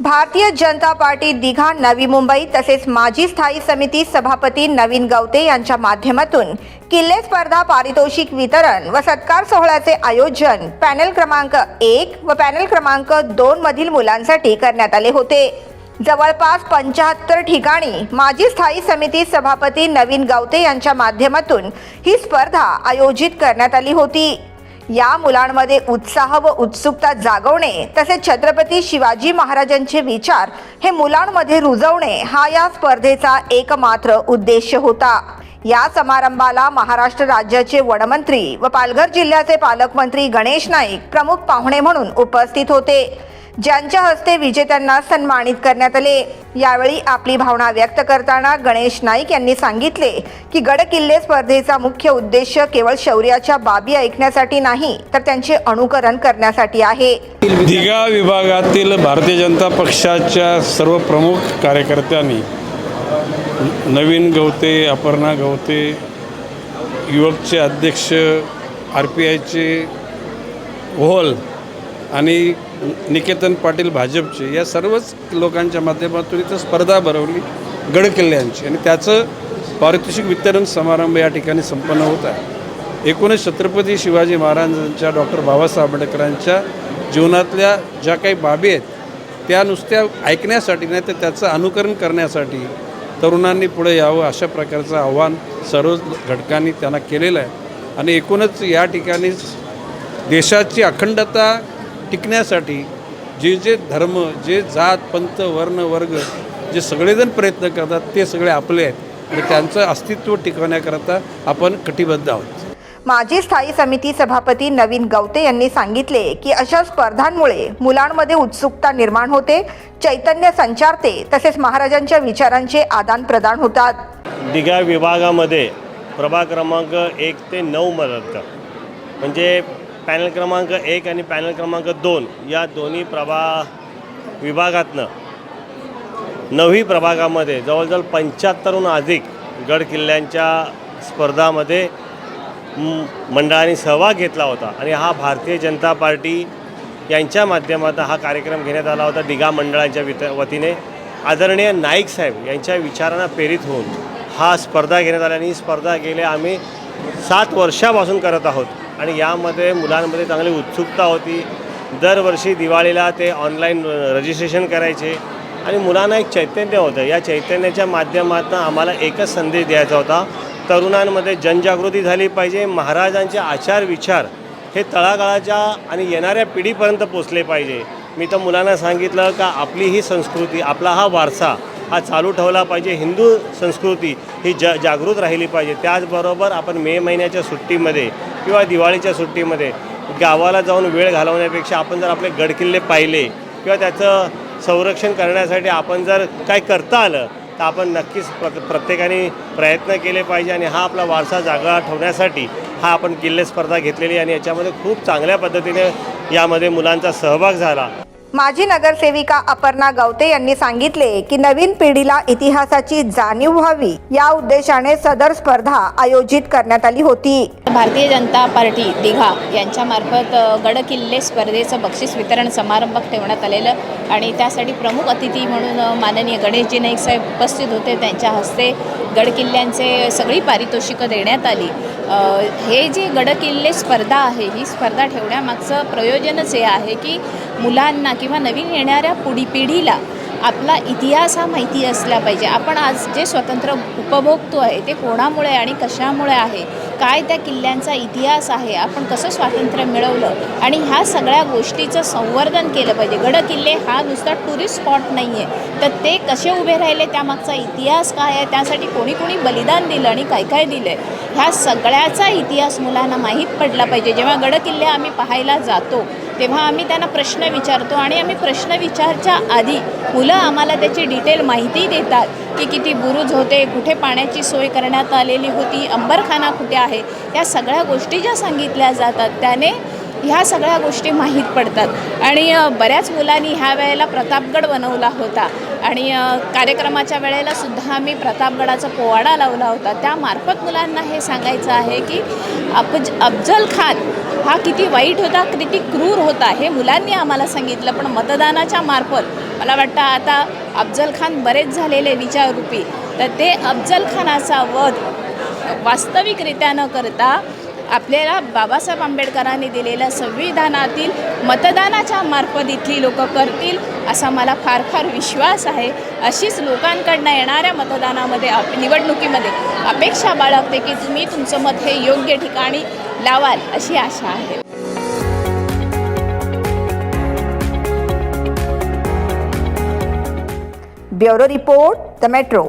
Bharatiya Janata party Digha Navi Mumbai तसेच माजी स्थायी समिती सभापती नवीन गवते यांच्या माध्यमातून किल्ले स्पर्धा पारितोषिक वितरण व सत्कार सोहळ्याचे आयोजन पॅनल क्रमांक 1 व पॅनल क्रमांक 2 मधील मुलांसाठी करण्यात आले होते। जवळपास 75 ठिकाणी माजी स्थायी समिती सभापती नवीन गवते यांच्या माध्यमातून ही स्पर्धा आयोजित करण्यात आली होती। या मुलांमध्ये उत्साह व उत्सुकता जागवणे तसेच छत्रपती शिवाजी महाराजांचे विचार हे मुलांमध्ये रुजवणे हा या स्पर्धेचा एकमात्र उद्देश होता। या समारंभाला महाराष्ट्र राज्याचे वनमंत्री व पालघर जिल्ह्याचे पालकमंत्री गणेश नाईक प्रमुख पाहुणे म्हणून उपस्थित होते, ज्यांच्या हस्ते विजेत्यांना सन्मानित करण्यात आले। यावेळी आपली भावना व्यक्त करताना गणेश नाईक यांनी सांगितले की गड किल्ले स्पर्धेचा मुख्य उद्देश केवळ शौर्याच्या बाबी ऐकण्यासाठी नाही तर त्यांचे अनुकरण करण्यासाठी आहे। दिघा विभागातील भारतीय जनता पक्षाच्या सर्व प्रमुख कार्यकर्त्यांनी नवीन गवते, अपर्णा गवते, युवकचे अध्यक्ष RPIचे ओहल आणि निकेतन पाटील भाजपचे या सर्वच लोकांच्या माध्यमातून इथं स्पर्धा भरवली गड किल्ल्यांची आणि त्याचं पारितोषिक वितरण समारंभ या ठिकाणी संपन्न होत आहे। एकूणच छत्रपती शिवाजी महाराजांच्या डॉक्टर बाबासाहेब आंबेडकरांच्या जीवनातल्या ज्या काही बाबी आहेत त्या नुसत्या ऐकण्यासाठी नाही तर त्याचं अनुकरण करण्यासाठी तरुणांनी पुढे यावं अशा प्रकारचं आव्हान सर्व घटकांनी त्यांना केलेलं आहे। आणि एकूणच या ठिकाणी देशाची अखंडता टिकण्यासाठी जे जे धर्म, जे जात, पंथ, वर्ण, वर्ग जे सगळेजण प्रयत्न करतात ते सगळे आपले आहेत आणि त्यांचं अस्तित्व टिकवण्याकरता आपण कटिबद्ध आहोत। माजी स्थायी समिती सभापती नवीन गवते यांनी सांगितले की अशा स्पर्धांमुळे मुलांमध्ये उत्सुकता निर्माण होते, चैतन्य संचारते तसेच महाराजांच्या विचारांचे आदान प्रदान होतात। दिघा विभागामध्ये प्रभाग क्रमांक 1 ते 9 पर्यंत म्हणजे पॅनल क्रमांक 1 आणि पॅनल क्रमांक 2 या दोन्ही विभागातनं 9ही प्रभागामध्ये जवळजवळ 75हून अधिक गड किल्ल्यांच्या स्पर्धामध्ये मंडळांनी सहभाग घेतला होता आणि हा भारतीय जनता पार्टी यांच्या माध्यमातून हा कार्यक्रम घेण्यात आला होता। दिघा मंडळांच्या वतीने आदरणीय नाईक साहेब यांच्या विचारांना प्रेरित होऊन हा स्पर्धा घेण्यात आला आणि ही स्पर्धा गेल्या आम्ही 7 वर्षापासून करत आहोत आणि यामध्ये मुलांमध्ये चांगली उत्सुकता होती। दरवर्षी दिवाळीला ते ऑनलाईन रजिस्ट्रेशन करायचे आणि मुलांना एक चैतन्य होतं। या चैतन्याच्या माध्यमातून आम्हाला एकच संदेश द्यायचा होता, तरुणांमध्ये जनजागृती झाली पाहिजे, महाराजांचे आचार विचार हे तळागाळाच्या आणि येणाऱ्या पिढीपर्यंत पोचले पाहिजे। मी तर मुलांना सांगितलं का आपली ही संस्कृती, आपला हा वारसा हा चालू ठेवला पाहिजे, हिंदू संस्कृती ही जागृत राहिली पाहिजे। त्याचबरोबर आपण मे महिन्याच्या सुट्टीमध्ये किंवा दिवाळीच्या सुट्टीमध्ये गावाला जाऊन वेळ घालवण्यापेक्षा आपण जर आपले गडकिल्ले पाहिले किंवा त्याचं संरक्षण करण्यासाठी आपण जर काय करता आलं तर आपण नक्कीच प्रत्येकाने प्रयत्न केले पाहिजे आणि हा आपला वारसा जागा ठेवण्यासाठी हा आपण किल्ले स्पर्धा घेतलेली आणि याच्यामध्ये खूप चांगल्या पद्धतीने यामध्ये मुलांचा सहभाग झाला। माजी नगरसेविका अपर्णा गवते यांनी सांगितले की नवीन पिढीला इतिहासाची जाणीव व्हावी या उद्देशाने सदर स्पर्धा आयोजित करण्यात आली होती। भारतीय जनता पार्टी दिघा यांच्यामार्फत गडकिल्ले स्पर्धेचं बक्षीस वितरण समारंभ ठेवण्यात आलेलं आणि त्यासाठी प्रमुख अतिथी म्हणून माननीय गणेशजी नाईक साहेब उपस्थित होते। त्यांच्या हस्ते गडकिल्ल्यांचे सगळी पारितोषिकं देण्यात आली। हे जे गडकिल्ले स्पर्धा आहे ही स्पर्धा ठेवण्यामागचं प्रयोजनच हे आहे की मुलांना किंवा नवीन येणाऱ्या पिढीला आपला इतिहास हा माहिती असला पाहिजे। आपण आज जे स्वतंत्र उपभोगतो आहे ते कोणामुळे आणि कशामुळे आहे, काय त्या किल्ल्यांचा इतिहास आहे, आपण कसं स्वातंत्र्य मिळवलं आणि ह्या सगळ्या गोष्टीचं संवर्धन केलं पाहिजे। गडकिल्ले हा नुसता टुरिस्ट स्पॉट नाही आहे, तर ते कसे उभे राहिले, त्यामागचा इतिहास काय आहे, त्यासाठी कोणी कोणी बलिदान दिलं आणि काय काय दिलं आहे, ह्या सगळ्याचा इतिहास मुलांना माहीत पडला पाहिजे। जेव्हा गडकिल्ले आम्ही पाहायला जातो तेव्हा आम्ही त्यांना प्रश्न विचारतो आणि आम्ही प्रश्न विचारच्या आधी मुलं आम्हाला त्याची डिटेल माहिती देतात की किती बुरुज होते, कुठे पाण्याची सोय करण्यात आलेली होती, अंबरखाना कुठे आहे, या सगळ्या गोष्टी ज्या सांगितल्या जातात त्याने ह्या सगळ्या गोष्टी माहीत पडतात। आणि बऱ्याच मुलांनी ह्या वेळेला प्रतापगड बनवला होता आणि कार्यक्रमाच्या वेळेला सुद्धा आम्ही प्रतापगडाचा पोवाडा लावला होता। त्यामार्फत मुलांना हे सांगायचं आहे की अफजल खान हा किती वाईट होता, किती क्रूर होता, हे मुलांनी आम्हाला सांगितलं। पण मतदानाच्या मार्फत मला वाटतं आता अफजल खान बरेच झालेले विचाररूपी, तर ते अफजल खानाचा वध वास्तविकरित्या न करता आपल्याला बाबासाहेब आंबेडकरांनी दिलेल्या संविधानातील मतदानाच्या मार्फत इथली लोक करतील असा मला फार फार विश्वास आहे। अशीच लोकांकडनं येणाऱ्या मतदानामध्ये निवडणुकीमध्ये अपेक्षा बाळगते की तुम्ही तुमचं मत हे योग्य ठिकाणी लावाल अशी आशा आहे। Bureau report, the metro.